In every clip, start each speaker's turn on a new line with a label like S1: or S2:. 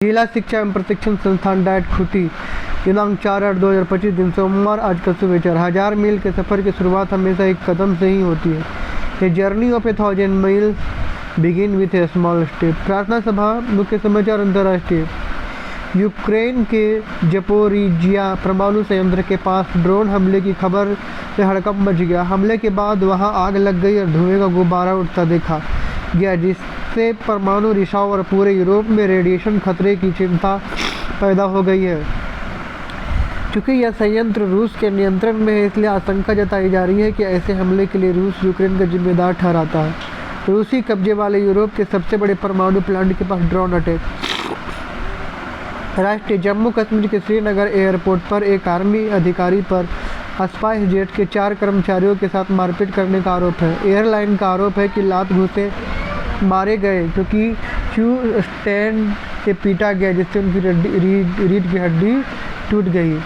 S1: जिला शिक्षा एवं प्रशिक्षण संस्थान डाइट खूंटी दिनांक 4/8/2025 दिन सोमवार। आज का सुविचार। 1000 मील के सफ़र की शुरुआत हमेशा एक कदम से ही होती है। A journey of 1000 miles begin with a small step. प्रार्थना सभा। मुख्य समाचार। अंतर्राष्ट्रीय। यूक्रेन के जपोरिजिया परमाणु संयंत्र के पास ड्रोन हमले की खबर से हड़कंप मच गया। हमले के बाद वहां आग लग गई और धुएं का गुब्बारा उठता देखा गया, जिससे परमाणु रिसाव और पूरे यूरोप में रेडिएशन खतरे की चिंता पैदा हो गई है। चूँकि यह संयंत्र रूस के नियंत्रण में है, इसलिए आशंका जताई जा रही है कि ऐसे हमले के लिए रूस यूक्रेन का जिम्मेदार ठहराता है। रूसी कब्जे वाले यूरोप के सबसे बड़े परमाणु प्लांट के पास ड्रोन अटैक। राष्ट्रीय। जम्मू कश्मीर के श्रीनगर एयरपोर्ट पर एक आर्मी अधिकारी पर स्पाइस जेट के 4 कर्मचारियों के साथ मारपीट करने का आरोप है। एयरलाइन का आरोप है कि लात घूंसे मारे गए, क्योंकि क्यू स्टैंड से पीटा गया, जिससे उनकी रीढ़ की हड्डी टूट गई।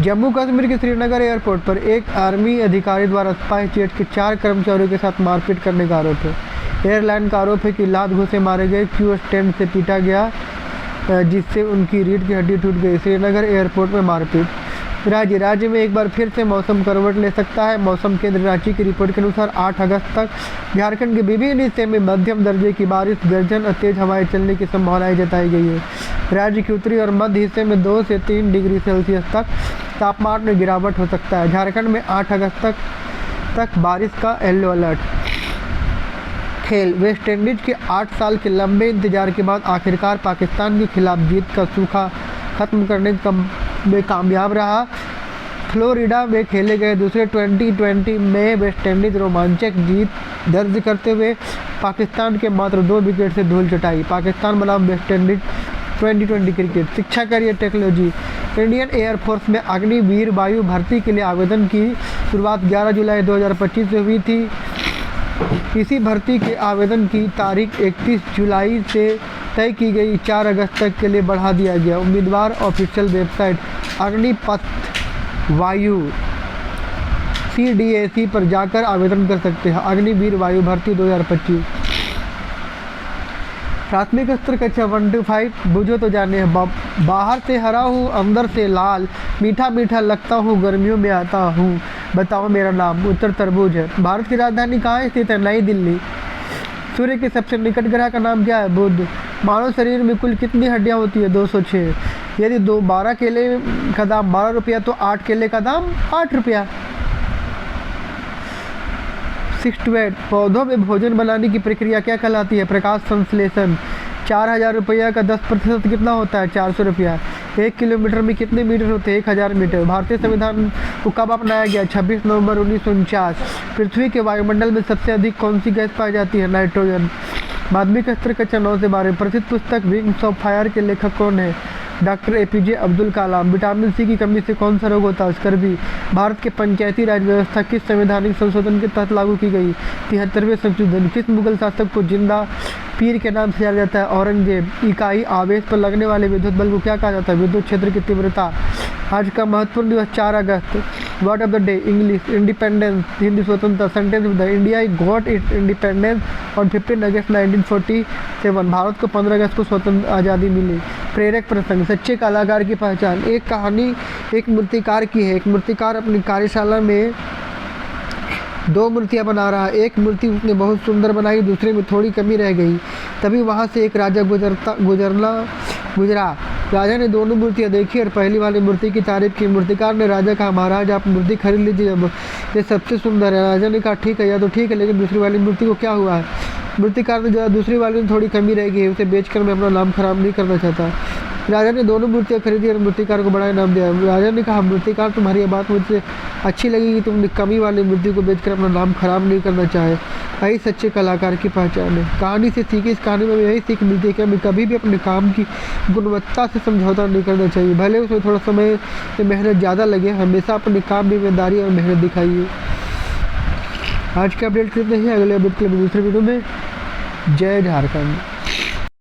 S1: जम्मू कश्मीर के श्रीनगर एयरपोर्ट पर एक आर्मी अधिकारी द्वारा स्पाइस जेट के 4 कर्मचारियों के साथ मारपीट करने का आरोप है। एयरलाइन का आरोप है कि लात घूंसे मारे गए, क्यू स्टैंड से पीटा गया, जिससे उनकी रीढ़ की हड्डी टूट गई। श्रीनगर एयरपोर्ट में मारपीट। राज्य में एक बार फिर से मौसम करवट ले सकता है। मौसम केंद्र रांची की रिपोर्ट के अनुसार 8 अगस्त तक झारखंड के विभिन्न हिस्से में मध्यम दर्जे की बारिश, गर्जन और तेज हवाएं चलने की संभावनाएं जताई गई है। राज्य के उत्तरी और मध्य हिस्से में 2 से 3 डिग्री सेल्सियस तक तापमान में गिरावट हो सकता है। झारखंड में 8 अगस्त तक बारिश का येलो अलर्ट। खेल। वेस्टइंडीज के 8 साल के लंबे इंतजार के बाद आखिरकार पाकिस्तान के खिलाफ जीत का सूखा खत्म करने में कामयाब रहा। फ्लोरिडा में खेले गए दूसरे T20 में वेस्टइंडीज रोमांचक जीत दर्ज करते हुए पाकिस्तान के मात्र 2 विकेट से धूल चटाई। पाकिस्तान बनाम वेस्टइंडीज 2020 क्रिकेट। शिक्षा, करियर, टेक्नोलॉजी। इंडियन एयरफोर्स में अग्निवीर वायु भर्ती के लिए आवेदन की शुरुआत 11 जुलाई 2025 से हुई थी। इसी भर्ती के आवेदन की तारीख 31 जुलाई से तय की गई 4 अगस्त तक के लिए बढ़ा दिया गया। उम्मीदवार ऑफिशियल वेबसाइट अग्निपथ वायु CDAC पर जाकर आवेदन कर सकते हैं। अग्निवीर वायु भर्ती 2025। प्राथमिक स्तर कक्षा 1 to 5। बुझो तो जाने। बाहर से हरा हूँ, अंदर से लाल, मीठा मीठा लगता हूँ, गर्मियों में आता हूँ, बताओ मेरा नाम। उत्तर तरबूज है। भारत की राजधानी कहाँ स्थित है? नई दिल्ली। सूर्य के सबसे निकट ग्रह का नाम क्या है? बुध। मानव शरीर में कुल कितनी हड्डियाँ होती है? 206। यदि 12 केले का दाम 12 रुपया तो 8 केले का दाम 8 रुपया। 6 to 8। पौधों में भोजन बनाने की प्रक्रिया क्या कहलाती है? प्रकाश संश्लेषण। 4000 रुपया का 10% कितना होता है? 400 रुपया। 1 किलोमीटर में कितने मीटर होते हैं? 1000 मीटर। भारतीय संविधान को कब अपनाया गया? 26 नवंबर 1949। पृथ्वी के वायुमंडल में सबसे अधिक कौन सी गैस पाई जाती है? नाइट्रोजन। माध्यमिक स्तर कक्षा 9 से 12। प्रसिद्ध पुस्तक विंग्स ऑफ फायर के लेखक कौन है? Doctor APJ Abdul Kalam. Vitamin C की कमी से कौन सा रोग होता है? स्कर्वी। भारत के पंचायती राज व्यवस्था किस संवैधानिक संशोधन के तहत लागू की गई? 73वें संशोधन। किस मुगल शासक को जिंदा पीर के नाम से जाना जाता है? औरंगजेब। इकाई आवेश पर लगने वाले विद्युत बल को क्या कहा जाता है? विद्युत क्षेत्र की तीव्रता। आज का महत्वपूर्ण दिवस 4 अगस्त। Word of the day. English. Independence. Hindi स्वतंत्रता। Sentence of the India got its independence on 15 August 1947। Bharat को 15 अगस्त को स्वतंत्र आज़ादी मिली। प्रेरक प्रसंग। सच्चे कलाकार की पहचान। एक कहानी एक मूर्तिकार की है। एक मूर्तिकार अपनी कार्यशाला में 2 मूर्तियां बना रहा है। एक मूर्ति उसने बहुत सुंदर बनाई, दूसरे में थोड़ी कमी रह गई। तभी वहां से एक राजा गुजरा। राजा ने दोनों मूर्तियां देखी और पहली वाली मूर्ति की तारीफ की। मूर्तिकार ने राजा कहा, महाराज आप मूर्ति खरीद लीजिए, अब ये सबसे सुंदर है। राजा ने कहा, ठीक है, या तो ठीक है, लेकिन दूसरी वाली मूर्ति को क्या हुआ है? मूर्तिकार ने जो दूसरी वाली में थोड़ी कमी रह गई है, उसे बेचकर मैं अपना नाम खराब नहीं करना चाहता। राजा ने दोनों मूर्तियाँ खरीदी और मूर्तिकार को बड़ा इनाम दिया। राजा ने कहा, मूर्तिकार तुम्हारी ये बात मुझसे अच्छी लगी कि तुमने कमी वाली मूर्ति को बेचकर अपना नाम खराब नहीं करना चाहे। यही सच्चे कलाकार की पहचान है। कहानी से सीखी। इस कहानी में यही सीख मिलती है कि हमें कभी भी अपने काम की गुणवत्ता से समझौता नहीं करना चाहिए, भले उसमें थोड़ा समय से मेहनत ज़्यादा लगे। हमेशा अपने काम में ईमानदारी और मेहनत दिखाइए। आज का अपडेट कितने ही, अगले अपडेट के लिए दूसरे वीडियो में। जय झारखंड।